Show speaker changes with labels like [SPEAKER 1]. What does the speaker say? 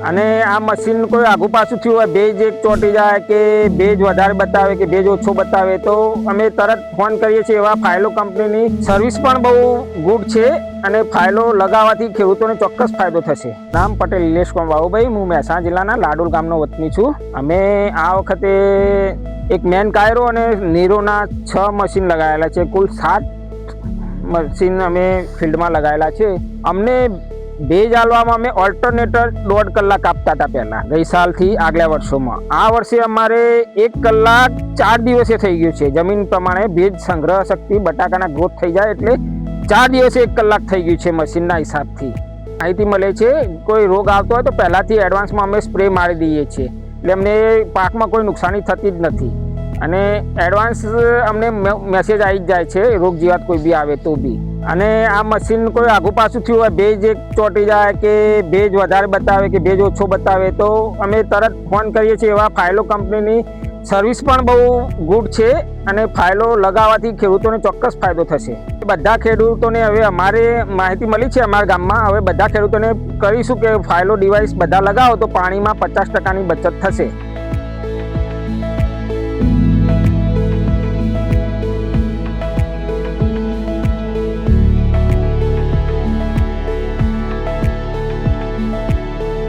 [SPEAKER 1] અને આ મશીન કોઈ આગુ પાછું થયું હોય, ભેજ એક ચોંટી જાય કે ભેજ વધારે બતાવે કે ભેજ ઓછો બતાવે, તો અમે તરત ફોન કરીએ છીએ. એવા ફાઇલો કંપનીની સર્વિસ પણ બહુ ગુડ છે અને ફાઇલો લગાવવાથી ખેડૂતોને ચોક્કસ ફાયદો થશે. નામ પટેલ નિલેશ કુમાર બાબુભાઈ, હું મહેસાણા જિલ્લાના લાડોલ ગામનો વતની છું. અમે આ વખતે એક મેન કાયરો અને નીરોના 6 મશીન લગાવેલા છે. કુલ 7 મશીન અમે ફિલ્ડમાં લગાવેલા છે. અમને ભેજ આલવામાં અમે ઓલ્ટરનેટર 1.5 કલાક આપતા હતા પહેલાં, ગઈ સાલથી આગલા વર્ષોમાં. આ વર્ષે અમારે 1 કલાક 4 દિવસે થઈ ગયું છે. જમીન પ્રમાણે ભેજ સંગ્રહ શક્તિ બટાકાના ગ્રોથ થઈ જાય એટલે 4 દિવસે 1 કલાક થઈ ગયું છે મશીનના હિસાબથી. માહિતી મળે છે કોઈ રોગ આવતો હોય તો પહેલાંથી એડવાન્સમાં અમે સ્પ્રે મારી દઈએ છીએ, એટલે અમને પાકમાં કોઈ નુકસાની થતી જ નથી. અને એડવાન્સ અમને મેસેજ આવી જ જાય છે રોગ જીવાત કોઈ બી આવે તો બી. અને આ મશીન કોઈ આગુ પાછું થયું હોય, ભેજ એક ચોંટી જાય કે ભેજ વધારે બતાવે કે ભેજ ઓછો બતાવે, તો અમે તરત ફોન કરીએ છીએ. એવા ફાઇલો કંપનીની સર્વિસ પણ બહુ ગુડ છે અને ફાઇલો લગાવવાથી ખેડૂતોને ચોક્કસ ફાયદો થશે. બધા ખેડૂતોને હવે અમારે માહિતી મળી છે અમારા ગામમાં, હવે બધા ખેડૂતોને કહીશું કે ફાઇલો ડિવાઇસ બધા લગાવો તો પાણીમાં 50% બચત થશે.